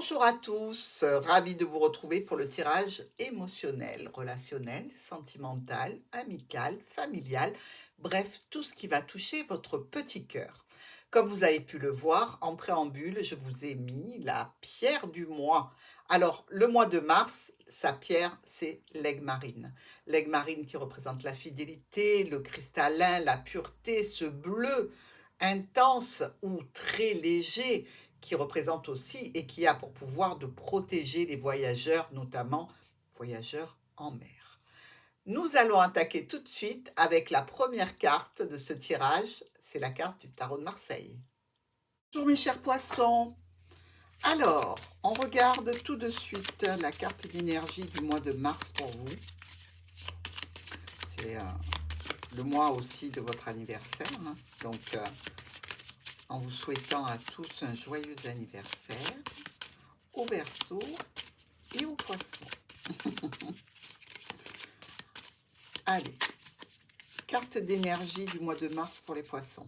Bonjour à tous, ravi de vous retrouver pour le tirage émotionnel, relationnel, sentimental, amical, familial, bref, tout ce qui va toucher votre petit cœur. Comme vous avez pu le voir, en préambule, je vous ai mis la pierre du mois. Alors, le mois de mars, sa pierre, c'est l'aigle marine. L'aigle marine qui représente la fidélité, le cristallin, la pureté, ce bleu intense ou très léger qui représente aussi et qui a pour pouvoir de protéger les voyageurs, notamment voyageurs en mer. Nous allons attaquer tout de suite avec la première carte de ce tirage, c'est la carte du tarot de Marseille. Bonjour mes chers poissons. Alors, on regarde tout de suite la carte d'énergie du mois de mars pour vous. C'est le mois aussi de votre anniversaire, hein. Donc, en vous souhaitant à tous un joyeux anniversaire, au Verseau et au Poisson. Allez, carte d'énergie du mois de mars pour les Poissons.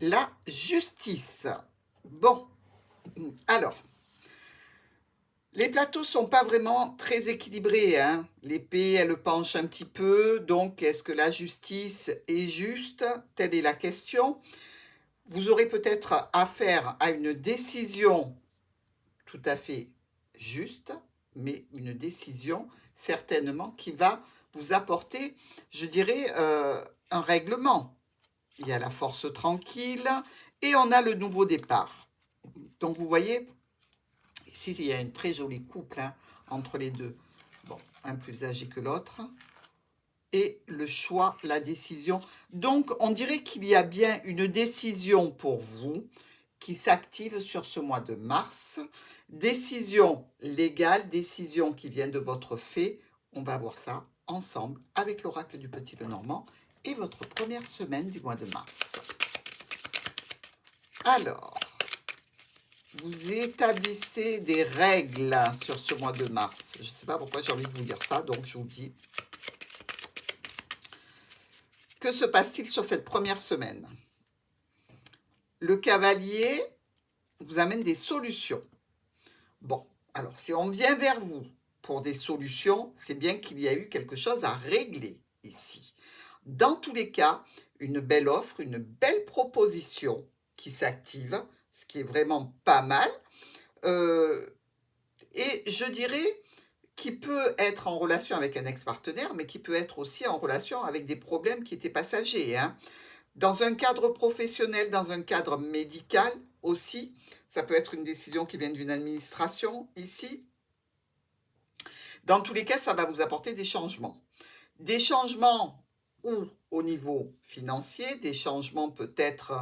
La justice. Bon, alors, les plateaux ne sont pas vraiment très équilibrés, hein. L'épée, elle penche un petit peu, donc est-ce que la justice est juste? Telle est la question. Vous aurez peut-être affaire à une décision tout à fait juste, mais une décision certainement qui va vous apporter, je dirais, un règlement. Il y a la force tranquille et on a le nouveau départ. Donc vous voyez, ici il y a une très jolie couple, hein, entre les deux. Bon, un plus âgé que l'autre. Et le choix, la décision. Donc on dirait qu'il y a bien une décision pour vous qui s'active sur ce mois de mars. Décision légale, décision qui vient de votre fait. On va voir ça ensemble avec l'oracle du Petit Lenormand et votre première semaine du mois de mars. Alors, vous établissez des règles sur ce mois de mars. Je ne sais pas pourquoi j'ai envie de vous dire ça, donc je vous dis. Que se passe-t-il sur cette première semaine? Le cavalier vous amène des solutions. Bon, alors si on vient vers vous pour des solutions, c'est bien qu'il y a eu quelque chose à régler ici. Dans tous les cas, une belle offre, une belle proposition qui s'active, ce qui est vraiment pas mal. Et je dirais qui peut être en relation avec un ex-partenaire, mais qui peut être aussi en relation avec des problèmes qui étaient passagers, hein. Dans un cadre professionnel, dans un cadre médical aussi, ça peut être une décision qui vient d'une administration ici. Dans tous les cas, ça va vous apporter des changements. Des changements ou au niveau financier, des changements peut-être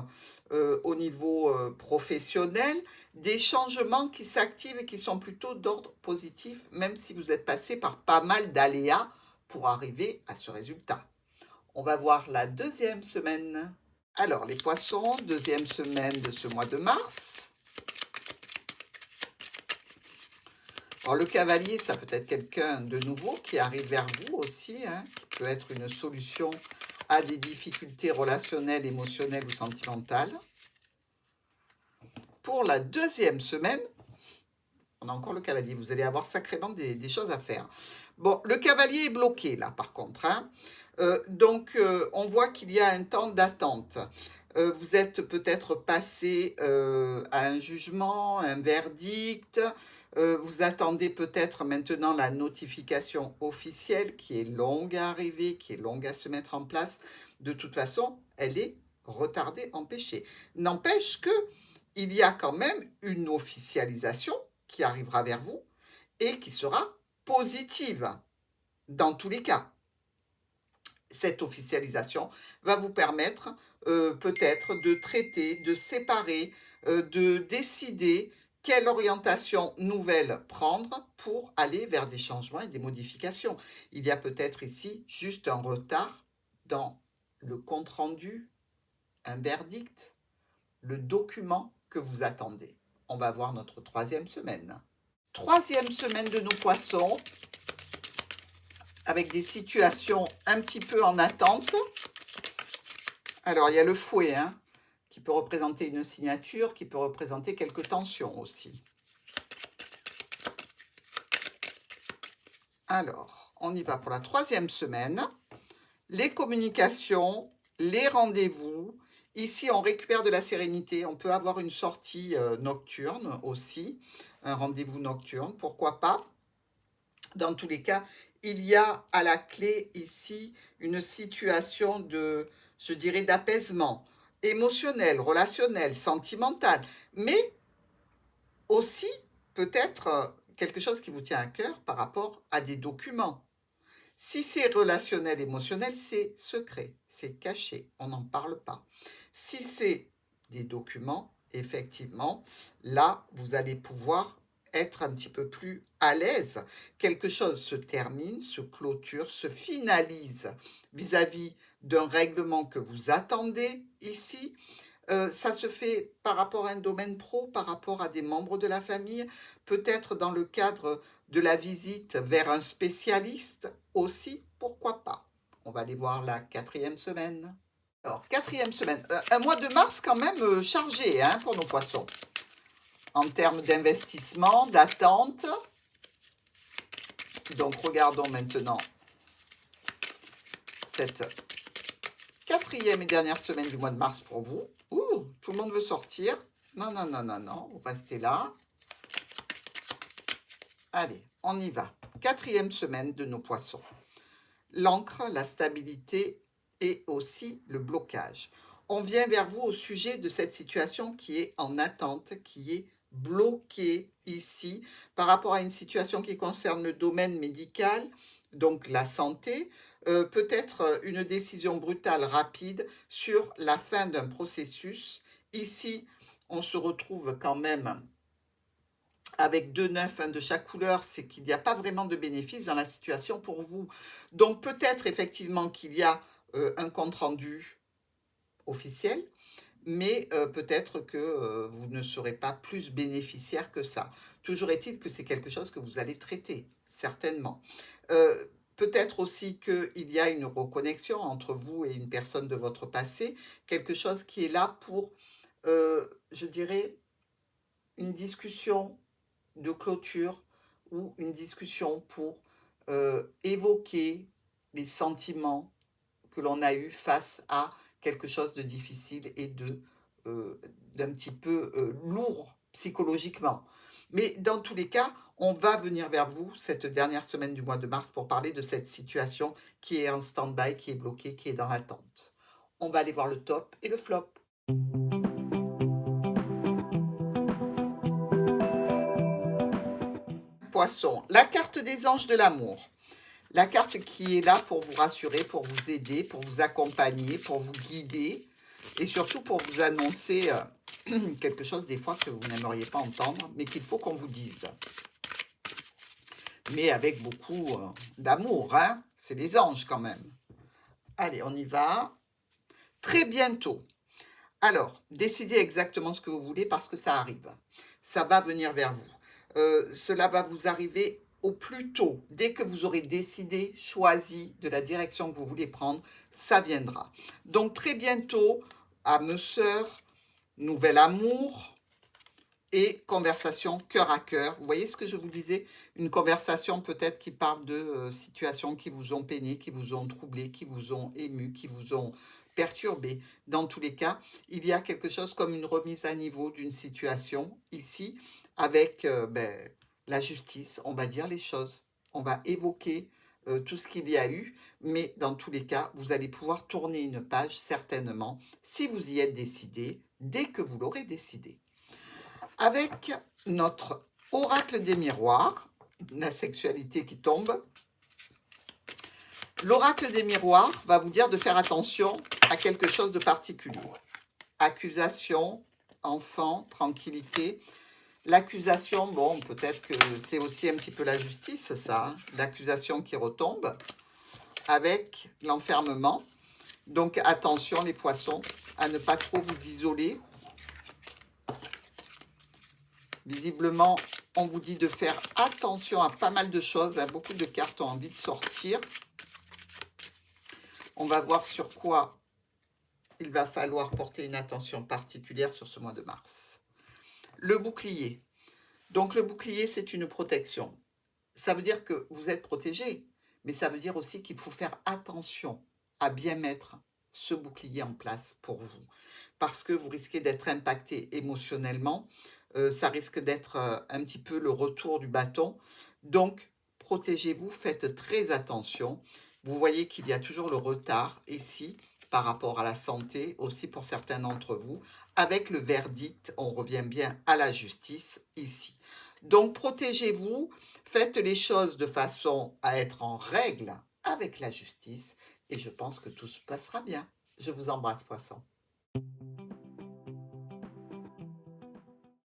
au niveau professionnel, des changements qui s'activent et qui sont plutôt d'ordre positif, même si vous êtes passé par pas mal d'aléas pour arriver à ce résultat. On va voir la deuxième semaine. Alors, les poissons, deuxième semaine de ce mois de mars. Alors, le cavalier, ça peut être quelqu'un de nouveau qui arrive vers vous aussi, hein, qui peut être une solution à des difficultés relationnelles, émotionnelles ou sentimentales. Pour la deuxième semaine, on a encore le cavalier. Vous allez avoir sacrément des choses à faire. Bon, le cavalier est bloqué là, par contre, hein. Donc, on voit qu'il y a un temps d'attente. Vous êtes peut-être passé à un jugement, un verdict. Vous attendez peut-être maintenant la notification officielle qui est longue à arriver, qui est longue à se mettre en place. De toute façon, elle est retardée, empêchée. N'empêche qu'il y a quand même une officialisation qui arrivera vers vous et qui sera positive dans tous les cas. Cette officialisation va vous permettre peut-être de traiter, de séparer, de décider quelle orientation nouvelle prendre pour aller vers des changements et des modifications. Il y a peut-être ici juste un retard dans le compte-rendu, un verdict, le document que vous attendez. On va voir notre troisième semaine. Troisième semaine de nos poissons, avec des situations un petit peu en attente. Alors, il y a le fouet, hein, qui peut représenter une signature, qui peut représenter quelques tensions aussi. Alors, on y va pour la 3e semaine. Les communications, les rendez-vous. Ici, on récupère de la sérénité. On peut avoir une sortie nocturne aussi, un rendez-vous nocturne, pourquoi pas. Dans tous les cas, il y a à la clé ici une situation de, je dirais, d'apaisement émotionnel, relationnel, sentimental, mais aussi peut-être quelque chose qui vous tient à cœur par rapport à des documents. Si c'est relationnel, émotionnel, c'est secret, c'est caché, on n'en parle pas. Si c'est des documents, effectivement, là, vous allez pouvoir être un petit peu plus à l'aise. Quelque chose se termine, se clôture, se finalise vis-à-vis d'un règlement que vous attendez ici. Ça se fait par rapport à un domaine pro, par rapport à des membres de la famille, peut-être dans le cadre de la visite vers un spécialiste aussi, pourquoi pas. On va aller voir la 4e semaine. Alors, 4e semaine, un mois de mars quand même chargé hein, pour nos poissons. En termes d'investissement, d'attente. Donc, regardons maintenant cette 4e et dernière semaine du mois de mars pour vous. Ouh, tout le monde veut sortir. Non, non, non, non, non, vous restez là. Allez, on y va. 4e semaine de nos poissons. L'encre, la stabilité et aussi le blocage. On vient vers vous au sujet de cette situation qui est en attente, qui est bloquée ici par rapport à une situation qui concerne le domaine médical, donc la santé, peut-être une décision brutale, rapide sur la fin d'un processus. Ici, on se retrouve quand même avec 2 9 de chaque couleur, c'est qu'il n'y a pas vraiment de bénéfice dans la situation pour vous. Donc peut-être effectivement qu'il y a un compte-rendu officiel, mais peut-être que vous ne serez pas plus bénéficiaire que ça. Toujours est-il que c'est quelque chose que vous allez traiter, certainement. Peut-être aussi qu'il y a une reconnexion entre vous et une personne de votre passé, quelque chose qui est là pour, je dirais, une discussion de clôture ou une discussion pour évoquer les sentiments que l'on a eus face à quelque chose de difficile et d'un petit peu lourd psychologiquement. Mais dans tous les cas, on va venir vers vous cette dernière semaine du mois de mars pour parler de cette situation qui est en stand-by, qui est bloquée, qui est dans l'attente. On va aller voir le top et le flop. Poisson, la carte des anges de l'amour. La carte qui est là pour vous rassurer, pour vous aider, pour vous accompagner, pour vous guider et surtout pour vous annoncer quelque chose des fois que vous n'aimeriez pas entendre, mais qu'il faut qu'on vous dise. Mais avec beaucoup d'amour, hein? C'est les anges quand même. Allez, on y va. Très bientôt. Alors, décidez exactement ce que vous voulez parce que ça arrive. Ça va venir vers vous. Cela va vous arriver au plus tôt. Dès que vous aurez décidé, choisi de la direction que vous voulez prendre, ça viendra. Donc, très bientôt, âme sœur, nouvel amour et conversation cœur à cœur. Vous voyez ce que je vous disais? Une conversation peut-être qui parle de situations qui vous ont peiné, qui vous ont troublé, qui vous ont ému, qui vous ont perturbé. Dans tous les cas, il y a quelque chose comme une remise à niveau d'une situation ici avec la justice. On va dire les choses, on va évoquer tout ce qu'il y a eu, mais dans tous les cas, vous allez pouvoir tourner une page certainement si vous y êtes décidé, dès que vous l'aurez décidé. Avec notre oracle des miroirs, la sexualité qui tombe, l'oracle des miroirs va vous dire de faire attention à quelque chose de particulier. Accusation, enfant, tranquillité. L'accusation, bon, peut-être que c'est aussi un petit peu la justice, ça, hein, l'accusation qui retombe avec l'enfermement. Donc attention les poissons, à ne pas trop vous isoler. Visiblement, on vous dit de faire attention à pas mal de choses. Hein, beaucoup de cartes ont envie de sortir. On va voir sur quoi il va falloir porter une attention particulière sur ce mois de mars. Le bouclier. Donc le bouclier, c'est une protection. Ça veut dire que vous êtes protégé, mais ça veut dire aussi qu'il faut faire attention à bien mettre ce bouclier en place pour vous, parce que vous risquez d'être impacté émotionnellement, ça risque d'être un petit peu le retour du bâton. Donc, protégez-vous, faites très attention. Vous voyez qu'il y a toujours le retard ici par rapport à la santé, aussi pour certains d'entre vous. Avec le verdict, on revient bien à la justice ici. Donc, protégez-vous, faites les choses de façon à être en règle avec la justice et je pense que tout se passera bien. Je vous embrasse, poisson.